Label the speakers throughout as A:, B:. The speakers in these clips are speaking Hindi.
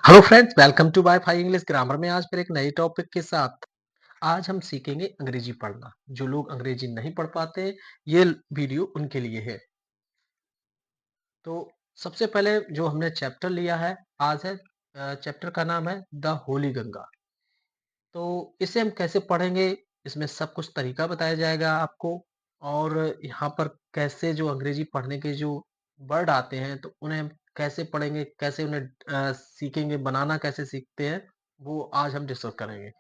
A: Hello friends, welcome to WiFi English grammar में आज फिर एक नए टॉपिक के साथ। आज हम सीखेंगे अंग्रेजी पढ़ना। जो लोग अंग्रेजी नहीं पढ़ पाते, ये वीडियो उनके लिए है। तो सबसे पहले जो हमने चैप्टर लिया है आज है चैप्टर का नाम है द होली गंगा। तो इसे हम कैसे पढ़ेंगे, इसमें सब कुछ तरीका बताया जाएगा आपको। और यहाँ पर कैसे जो अंग्रेजी पढ़ने के जो वर्ड आते हैं तो उन्हें हम कैसे पढ़ेंगे, कैसे उन्हें सीखेंगे, बनाना कैसे सीखते हैं, वो आज हम डिस्कस करेंगे।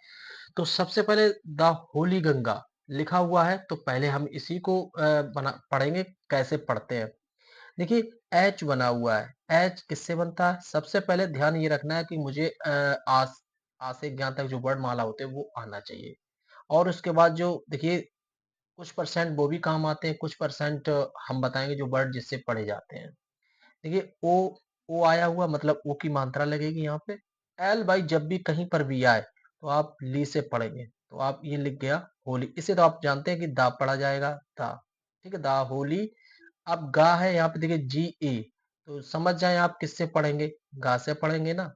A: तो सबसे पहले द होली गंगा लिखा हुआ है, तो पहले हम इसी को बना पढ़ेंगे कैसे पढ़ते हैं। देखिए, एच बना हुआ है। एच किससे बनता है? सबसे पहले ध्यान ये रखना है कि मुझे आस आ से ज्ञान तक जो वर्णमाला होते हैं वो आना चाहिए। और उसके बाद जो देखिए, कुछ परसेंट वो भी काम आते हैं, कुछ परसेंट हम बताएंगे जो वर्ड जिससे पढ़े जाते हैं। देखिए, ओ आया हुआ मतलब ओ की मात्रा लगेगी यहाँ पे। एल भाई जब भी कहीं पर भी आए तो आप ली से पढ़ेंगे। तो आप ये लिख गया होली, इसे तो आप जानते हैं कि दा पढ़ा जाएगा, दा। ठीक है, दा होली। अब गा है यहाँ पे, देखिए जी ए, तो समझ जाए आप किससे पढ़ेंगे, गा से पढ़ेंगे ना।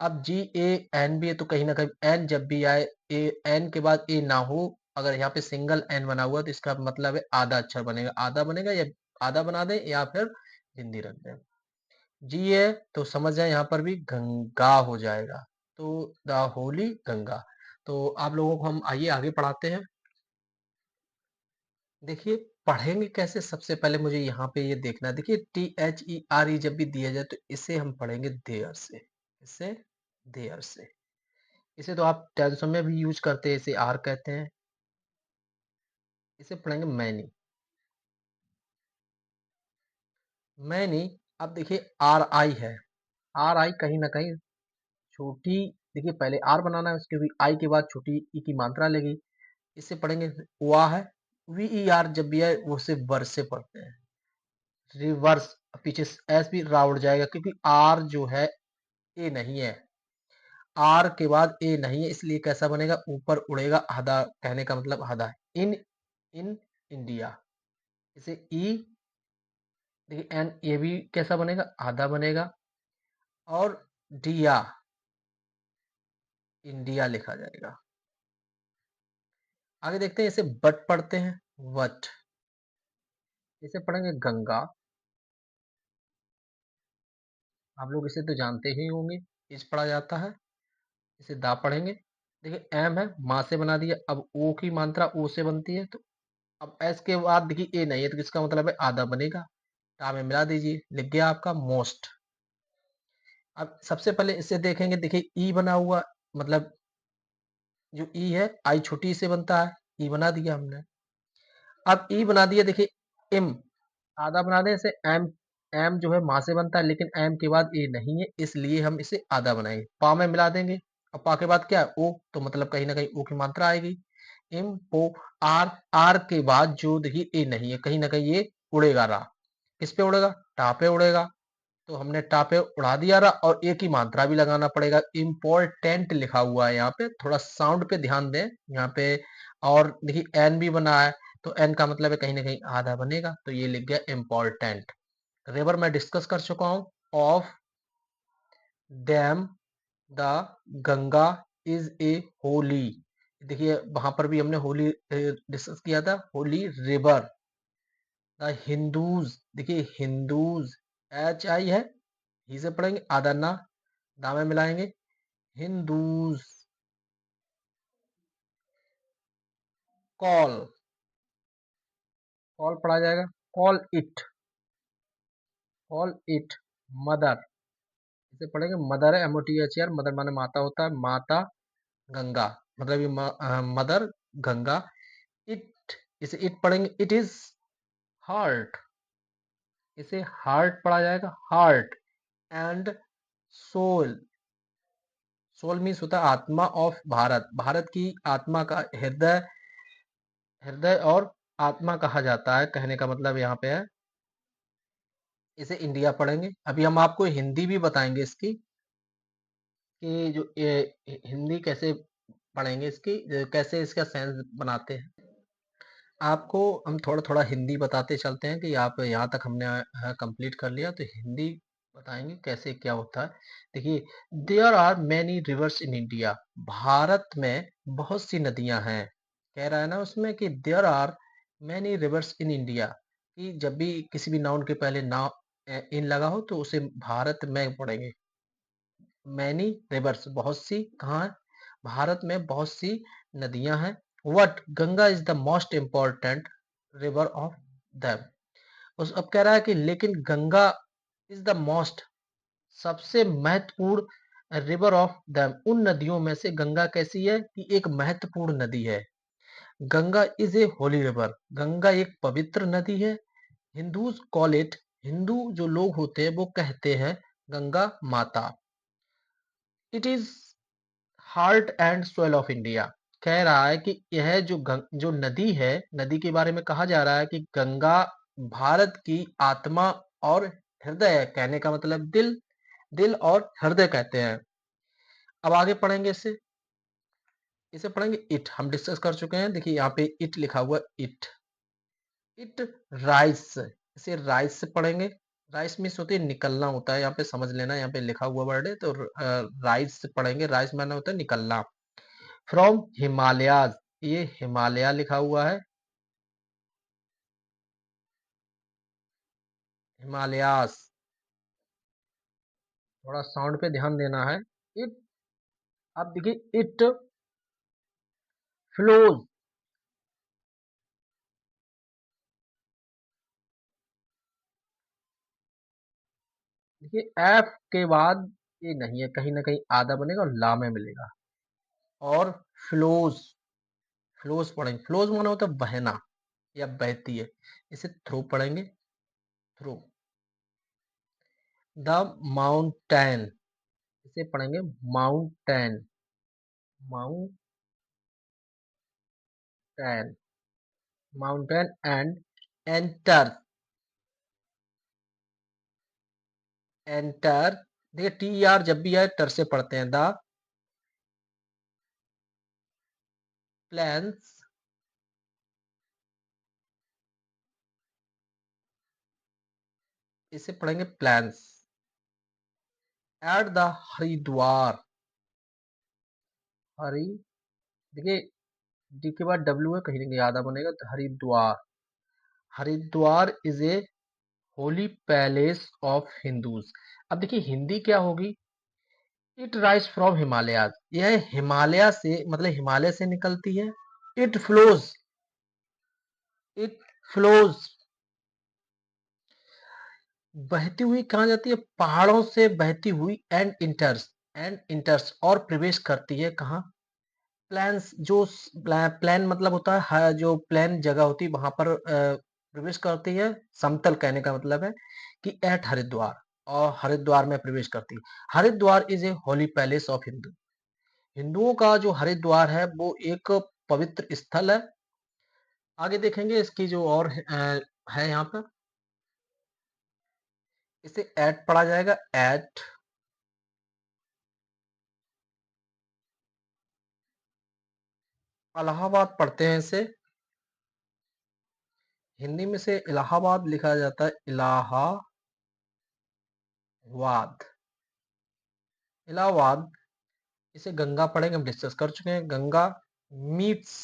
A: अब जी ए एन भी है, तो कहीं ना कहीं एन जब भी आए, ए एन के बाद ए ना हो, अगर यहाँ पे सिंगल एन बना हुआ तो इसका मतलब है आधा अक्षर बनेगा, आधा बनेगा, या आधा बना दें या फिर हिंदी रख दें। जी है तो समझ जाए यहाँ पर भी गंगा हो जाएगा। तो द होली गंगा। तो आप लोगों को हम आइए आगे पढ़ाते हैं। देखिए, पढ़ेंगे कैसे, सबसे पहले मुझे यहाँ पे ये देखना है। देखिए, T H E R E जब भी दिया जाए तो इसे हम पढ़ेंगे देयर से। इसे देयर से। इसे तो आप टेंसों में भी यूज करते हैं, इसे आर कहते हैं। इसे पढ़ेंगे मैनी। मैनी। अब देखिए, आर आई है। आर आई कहीं ना कहीं छोटी, देखिए पहले आर बनाना है, उसके भी आई के बाद छोटी ई की मात्रा लेगी। इसे पढ़ेंगे वा है। वी ई आर जब भी है वो सिर्फ वर्ष से पढ़ते हैं। रिवर्स, पीछे एस भी रा उड़ जाएगा, क्योंकि आर जो है ए नहीं है। आर के बाद ए नहीं है, इसलिए कैसा बनेगा, ऊपर उड़ेगा, हदा कहने का मतलब हदा। इन इन इंडिया। इसे ई, देखिए एन, ये भी कैसा बनेगा, आधा बनेगा। और डिया, इंडिया लिखा जाएगा। आगे देखते हैं, इसे बट पढ़ते हैं, वट। इसे पढ़ेंगे गंगा। आप लोग इसे तो जानते ही होंगे, इस पढ़ा जाता है। इसे दा पढ़ेंगे। देखिए एम है, माँ से बना दिया, अब ओ की मात्रा ओ से बनती है, तो अब एस के बाद देखिए ए नहीं है, तो किसका मतलब है आधा बनेगा। टा में मिला दीजिए, लिख गया आपका मोस्ट। अब सबसे पहले इसे देखेंगे, देखिए ई बना हुआ, मतलब जो ई है आई छोटी से बनता है, ई बना दिया हमने। अब ई बना दिया, देखिए एम, आधा बना दें इसे एम। एम जो है माँ से बनता है, लेकिन एम के बाद ए नहीं है, इसलिए हम इसे आधा बनाएंगे, पा में मिला देंगे। अब पा के बाद क्या है, ओ, तो मतलब कहीं ना कहीं ओ की मात्रा आएगी। एम पो आर, आर के बाद जो देखिए ए नहीं है, कहीं ना कहीं ये उड़ेगा रा। किस पे उड़ेगा, टा पे उड़ेगा। तो हमने टा पे उड़ा दिया रा, और ए की मात्रा भी लगाना पड़ेगा। इम्पोर्टेंट लिखा हुआ है यहाँ पे, थोड़ा साउंड पे ध्यान दें यहाँ पे। और देखिए एन भी बना है, तो एन का मतलब है कहीं ना कहीं आधा बनेगा, तो ये लिख गया इम्पोर्टेंट। रिवर मैं डिस्कस कर चुका हूँ। Of dam the Ganga is a Holi. देखिए वहां पर भी हमने होली डिस्कस किया था, होली रिवर। द हिंदूज, देखिए हिंदूज, एच आई है, ही से पढ़ेंगे, आधा ना, दा में मिलाएंगे, हिंदूज। कॉल, कॉल पढ़ा जाएगा, call it, call it mother. इसे पढ़ेंगे मदर है, MOTHER, मदर माने माता होता है, माता गंगा, मतलब ये मदर गंगा। इट, इसे इट पढ़ेंगे, इट इज हार्ट। इसे हार्ट पढ़ा जाएगा, heart. And soul, soul means होता है आत्मा ऑफ भारत, भारत की आत्मा का हृदय, हृदय और आत्मा कहा जाता है, कहने का मतलब यहाँ पे है। इसे इंडिया पढ़ेंगे। अभी हम आपको हिंदी भी बताएंगे इसकी, कि जो हिंदी कैसे पढ़ेंगे इसकी, कैसे इसका सेंस बनाते हैं। आपको हम थोड़ा थोड़ा हिंदी बताते चलते हैं, कि आप यहाँ तक हमने कंप्लीट कर लिया, तो हिंदी बताएंगे कैसे क्या होता है। देखिए, there are many rivers in India. Bharat में बहुत सी नदियां हैं। कह रहा है ना उसमें कि there are many rivers in India, कि जब भी किसी भी नाउन के पहले ना इन लगा हो तो उसे भारत में पढ़ेंगे। मैनी रिवर्स, बहुत सी, कहाँ है? भारत में बहुत सी नदियां हैं। What Ganga is the most important river of them. उस अब कह रहा है कि लेकिन गंगा इज द मोस्ट, सबसे महत्वपूर्ण रिवर ऑफ दैम, उन नदियों में से गंगा कैसी है कि एक महत्वपूर्ण नदी है। Ganga is a Holi river, Ganga एक पवित्र नदी है। हिंदूज कॉल इट, हिंदू जो लोग होते हैं वो कहते हैं गंगा माता। It is heart and soil of India. कह रहा है कि यह जो नदी है, नदी के बारे में कहा जा रहा है कि गंगा भारत की आत्मा और हृदय है। कहने का मतलब दिल, दिल और हृदय कहते हैं। अब आगे पढ़ेंगे इसे, इसे पढ़ेंगे इट, हम डिस्कस कर चुके हैं। देखिए यहाँ पे इट लिखा हुआ, इट, इट राइस, इसे राइस से पढ़ेंगे। राइस मीन्स होती है निकलना, होता है यहाँ पे, समझ लेना, यहाँ पे लिखा हुआ वर्ड है तो राइस से पढ़ेंगे। राइस माना होता है निकलना। फ्रॉम हिमालयाज, ये हिमालय लिखा हुआ है, हिमालयास। थोड़ा साउंड पे ध्यान देना है। इट, अब देखिए इट फ्लोज, देखिए एफ के बाद ये नहीं है, कहीं ना कहीं आधा बनेगा और ला में मिलेगा। और फ्लोज, फ्लोज पढ़ेंगे। फ्लोज माना होता है बहना या बहती है। इसे थ्रो पढ़ेंगे, थ्रो। द माउंटेन, इसे पढ़ेंगे mountain, mountain, mountain and enter, enter. देखिए टी आर जब भी आए टर से पढ़ते हैं। द प्लेन्स, इसे पढ़ेंगे plans. At the Haridwar, Hari, देखिए डी के बाद डब्ल्यू है, कहीं ना कहीं आधा बनेगा तो Haridwar. Haridwar is a Holi palace of Hindus. अब देखिए हिंदी क्या होगी। इट राइज फ्रॉम हिमालय, यह हिमालय से, मतलब हिमालय से निकलती है। इट फ्लोज, इट फ्लोज, बहती हुई कहाँ जाती है, पहाड़ों से बहती हुई। एंड इंटर्स, एंड इंटर्स और प्रवेश करती है कहाँ, प्लान्स, जो प्लान मतलब होता है जो प्लान जगह होती है वहां पर प्रवेश करती है। समतल कहने का मतलब है कि एट हरिद्वार, और हरिद्वार में प्रवेश करती है। Haridwar is a Holi palace of Hindu, हिंदुओं का जो हरिद्वार है वो एक पवित्र स्थल है। आगे देखेंगे इसकी जो और है यहाँ पर, इसे एट पढ़ा जाएगा, एट। इलाहाबाद पढ़ते हैं इसे, हिंदी में से इलाहाबाद लिखा जाता है, इलाहाबाद, इलाहाबाद। इसे गंगा पढ़ेंगे, हम डिस्कस कर चुके हैं। Ganga meets,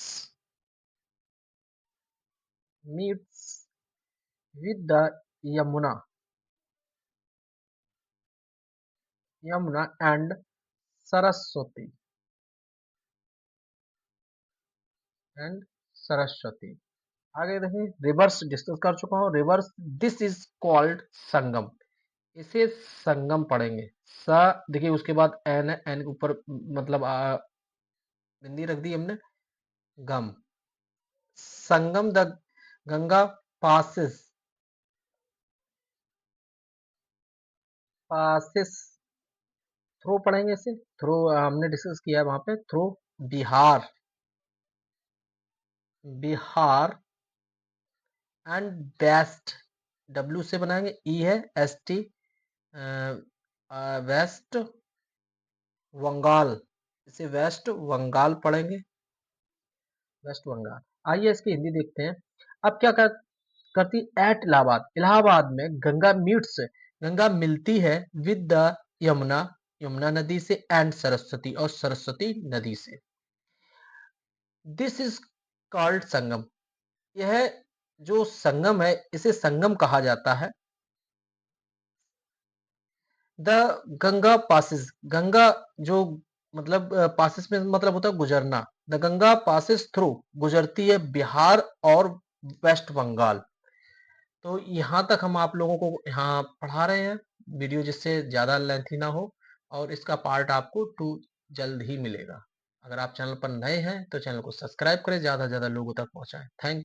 A: meets with the Yamuna, Yamuna and Saraswati, and Saraswati. आगे देखिए रिवर्स डिस्कस कर चुका हूँ। रिवर्स, दिस इज कॉल्ड संगम, इसे संगम पढ़ेंगे। स, देखिए उसके बाद एन है, एन के ऊपर मतलब बिंदी रख दी हमने, गम। Sangam, the Ganga passes, passes, through पढ़ेंगे इसे, थ्रो हमने डिस्कस किया है वहां पे, through. Bihar, Bihar and best, W से बनाएंगे, ई है, एस टी, वेस्ट बंगाल, इसे वेस्ट बंगाल पढ़ेंगे, वेस्ट बंगाल। आइए इसकी हिंदी देखते हैं। अब क्या करती, एट इलाहाबाद, इलाहाबाद में गंगा मीट्स, गंगा मिलती है विद द यमुना, यमुना नदी से एंड सरस्वती और सरस्वती नदी से। दिस इज कॉल्ड संगम। यह जो संगम है इसे संगम कहा जाता है। द गंगा पासेस, गंगा जो मतलब पासेस में मतलब होता है गुजरना। द गंगा पासेस थ्रू, गुजरती है बिहार और वेस्ट बंगाल। तो यहाँ तक हम आप लोगों को यहाँ पढ़ा रहे हैं वीडियो, जिससे ज़्यादा लेंथी ना हो, और इसका पार्ट आपको 2 जल्द ही मिलेगा। अगर आप चैनल पर नए हैं तो चैनल को सब्सक्राइब करें, ज़्यादा से ज़्यादा लोगों तक पहुँचाएँ। थैंक